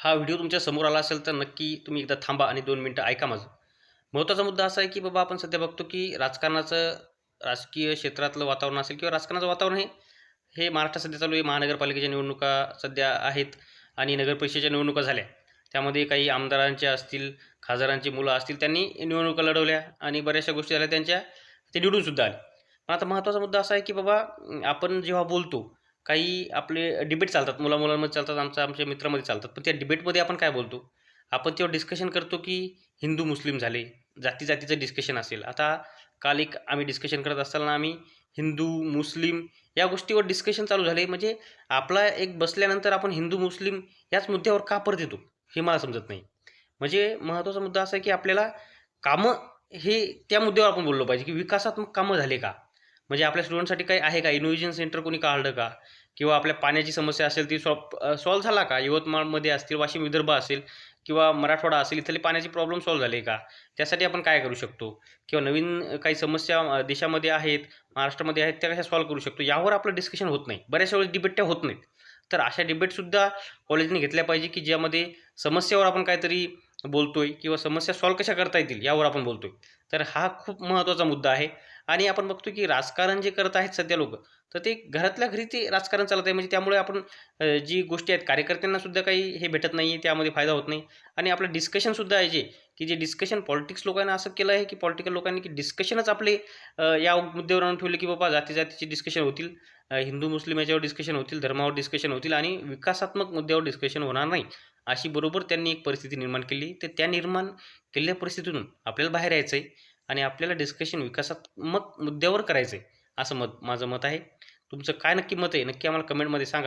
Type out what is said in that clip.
हा व्हिडिओ तुमच्या समोर आला असेल तर नक्की तुम्ही एकदा थांबा आणि 2 मिनिटं ऐका माझं. महत्त्वाचा मुद्दा असा आहे, की बाबा आपण सध्या बघतो, की राजकीय क्षेत्रातलं वातावरण असेल किंवा राजकारणाचं वातावरण हे महाराष्ट्रात सध्या चालू आहे. महानगरपालिकेच्या निवडणुका सध्या आहेत आणि नगरपरिषदेच्या निवडणुका झाल्या. त्यामध्ये काही आमदारांच्या असतील, खासदारांची मुलं असतील, त्यांनी निवडणुका लढवल्या आणि बऱ्याचशा गोष्टी झाल्या त्यांच्या, ते निवडूनसुद्धा आले. पण आता महत्त्वाचा मुद्दा असा आहे, की बाबा आपण जेव्हा बोलतो, काही आपले डिबेट चालतात, मुला-मुलांमध्ये चालतात, आमच्या मित्रामध्ये चालतात. पण त्या डिबेटमध्ये आपण काय बोलतो? आपण तेव्हा डिस्कशन करतो, की हिंदू-मुस्लिम झाले, जाती-जातीचं डिस्कशन असेल. आता काल एक आम्ही डिस्कशन करत असताना आम्ही हिंदू, मुस्लिम या गोष्टीवर डिस्कशन चालू झाले. म्हणजे आपला एक बसल्यानंतर आपण हिंदू-मुस्लिम याच मुद्द्यावर का परत येतो? हे मला समजत नाही. म्हणजे महत्त्वाचा मुद्दा असा आहे, की आपल्याला कामं हे त्या मुद्द्यावर आपण बोललो पाहिजे, की विकासात्मक कामं झाले का? म्हणजे आपल्या स्टुडंटसाठी काही आहे का? इनोव्हेशन सेंटर कोणी काढलं का? किंवा आपल्या पाण्याची समस्या असेल ती सॉल्व्ह झाला का? यवतमाळमध्ये असतील, वाशिम विदर्भ असेल किंवा मराठवाडा असेल, इथले पाण्याचे प्रॉब्लेम सॉल्व्ह झाले का? त्यासाठी आपण काय करू शकतो? किंवा नवीन काही समस्या देशामध्ये आहेत, महाराष्ट्रामध्ये आहेत, त्या कशा सॉल्व्ह करू शकतो? यावर आपलं डिस्कशन होत नाही. बऱ्याचशा वेळेस डिबेट त्या होत नाहीत. तर अशा डिबेटसुद्धा कॉलेजने घेतल्या पाहिजे, की ज्यामध्ये समस्येवर आपण काहीतरी बोलतोय किंवा समस्या सॉल्व्ह कशा करता येतील यावर आपण बोलतोय. तर हा खूप महत्त्वाचा मुद्दा आहे. आणि आपण बघतो की राजकारण जे करत आहेत सध्या लोकं, तर ते घरातल्या घरी ते राजकारण चालत आहे. म्हणजे त्यामुळे आपण जी गोष्टी आहेत कार्यकर्त्यांना सुद्धा काही हे भेटत नाही, त्यामध्ये फायदा होत नाही. आणि आपलं डिस्कशनसुद्धा आहे की जे डिस्कशन पॉलिटिक्स लोकांना असं केलं आहे, की पॉलिटिकल लोकांनी की डिस्कशनच आपले या मुद्द्यावर आणून ठेवले, की बाबा जाती-जातीचे डिस्कशन होतील, हिंदू-मुस्लिम याच्यावर डिस्कशन होतील, धर्मावर डिस्कशन होतील आणि विकासात्मक मुद्द्यावर डिस्कशन होणार नाही. अशी बरोबर त्यांनी एक परिस्थिती निर्माण केली. तर त्या निर्माण केलेल्या परिस्थितीतून आपल्याला बाहेर यायचं आहे आणि आपल्याला डिस्कशन विकासात्मक मुद्द्यावर करायचं आहे, असं माझं मत आहे. तुमचं काय नक्की मत आहे? नक्की आम्हाला कमेंटमध्ये सांगा.